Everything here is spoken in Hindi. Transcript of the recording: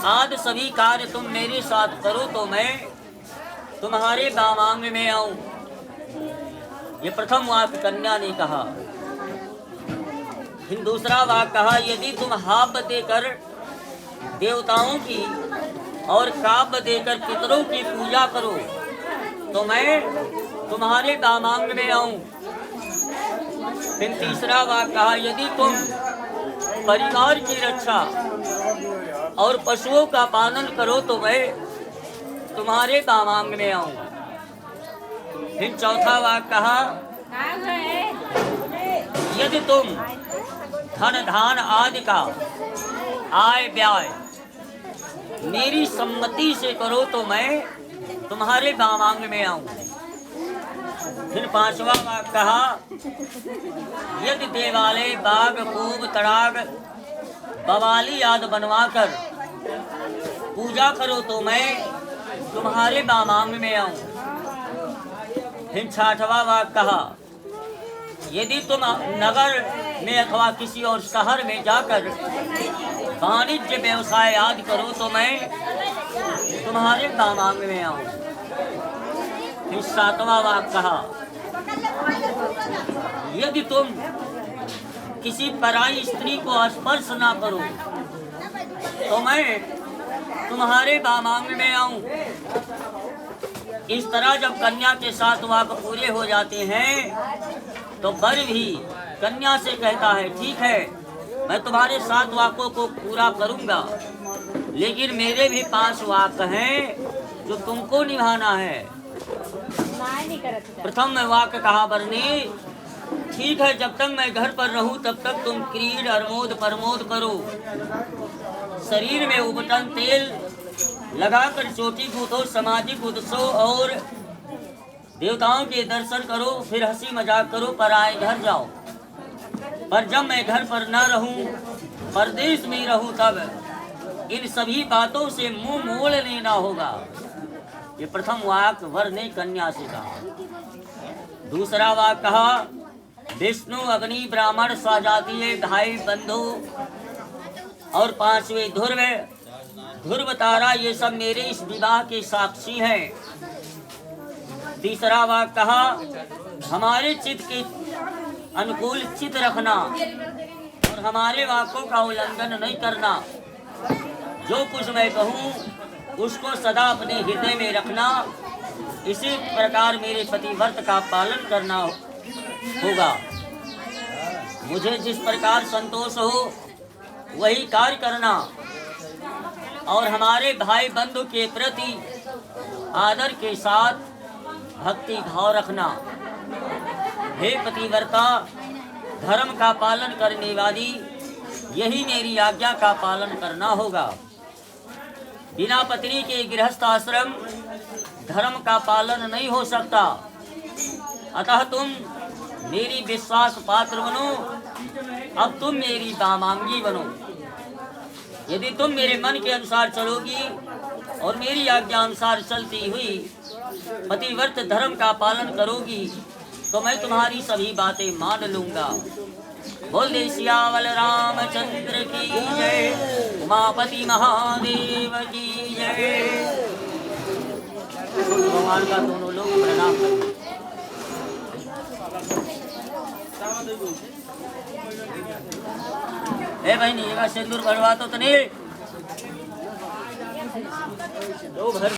आज सभी कार्य तुम मेरे साथ करो तो मैं तुम्हारे दामांग में आऊं। ये प्रथम वाक्य कन्या ने कहा। फिर दूसरा वाक्य कहा, यदि तुम हाब देकर देवताओं की और काव्य देकर पितरों की पूजा करो तो मैं तुम्हारे दामांग में आऊं। फिर तीसरा वाक्य कहा, यदि तुम परिवार की रक्षा और पशुओं का पालन करो तो मैं तुम्हारे दामांग में आऊं। फिर चौथा वाक्य कहा, यदि तुम धन धान आदि का आय व्यय मेरी सम्मति से करो तो मैं तुम्हारे दामांग में आऊं। फिर पांचवा वाक्य कहा, यदि देवालय बाग खूब तड़ाग बवाली आदि बनवाकर पूजा करो तो मैं तुम्हारे दामांग में आऊं। फिर छठवा वाक्य कहा, यदि तुम नगर में अथवा किसी और शहर में जाकर वाणिज्य व्यवसाय आदि करो तो मैं तुम्हारे दामांग में आऊं। फिर सातवां वाक्य कहा, यदि तुम किसी पराई स्त्री को स्पर्श ना करो तो मैं तुम्हारे दामांग में आऊं। इस तरह जब कन्या के साथ वाक्य पूरे हो जाते हैं तो वर भी कन्या से कहता है, ठीक है मैं तुम्हारे 7 वाक्यों को पूरा करूंगा, लेकिन मेरे भी 5 वाक्य हैं जो तुमको निभाना है। प्रथम वाक्य कहा वर ने, ठीक है जब तक मैं घर पर रहूं तब तक तुम क्रीड अर्मोद प्रमोद करो, शरीर में उबटन तेल लगाकर चोटी कूदो, सामाजिक उत्सव और देवताओं के दर्शन करो, फिर हंसी मजाक करो, पराए घर जाओ। पर जब मैं घर पर न रहूं, परदेश में रहूं, तब इन सभी बातों से मुंह मोड़ लेना होगा। ये प्रथम वाक्य वर ने कन्या से कहा। दूसरा वाक्य कहा, विष्णु अग्नि ब्राह्मण स्वजातीय भाई बंधु और 5वें ध्रुव तारा, ये सब मेरे इस विवाह के साक्षी हैं। तीसरा वाक्य कहा, हमारे चित्त के अनुकूल चित्त रखना और हमारे वाक्यों का उल्लंघन नहीं करना। जो कुछ मैं कहूँ उसको सदा अपने हृदय में रखना। इसी प्रकार मेरे पतिव्रत का पालन करना होगा। मुझे जिस प्रकार संतोष हो वही कार्य करना और हमारे भाई बंधु के प्रति आदर के साथ भक्ति भाव रखना। हे पतिव्रता, धर्म का पालन करने वाली, यही मेरी आज्ञा का पालन करना होगा। बिना पत्नी के गृहस्थ आश्रम धर्म का पालन नहीं हो सकता। अतः तुम मेरी विश्वास पात्र बनो, अब तुम मेरी दामांगी बनो। यदि तुम मेरे मन के अनुसार चलोगी और मेरी आज्ञा अनुसार चलती हुई पतिव्रत धर्म का पालन करोगी तो मैं तुम्हारी सभी बातें मान लूंगा। बोले सियावल रामचंद्र की जय, उमापति महादेव की जय। भगवान का दोनों लोग प्रणाम करें। ए बहनी, सिंदूर भरवा तो नहीं।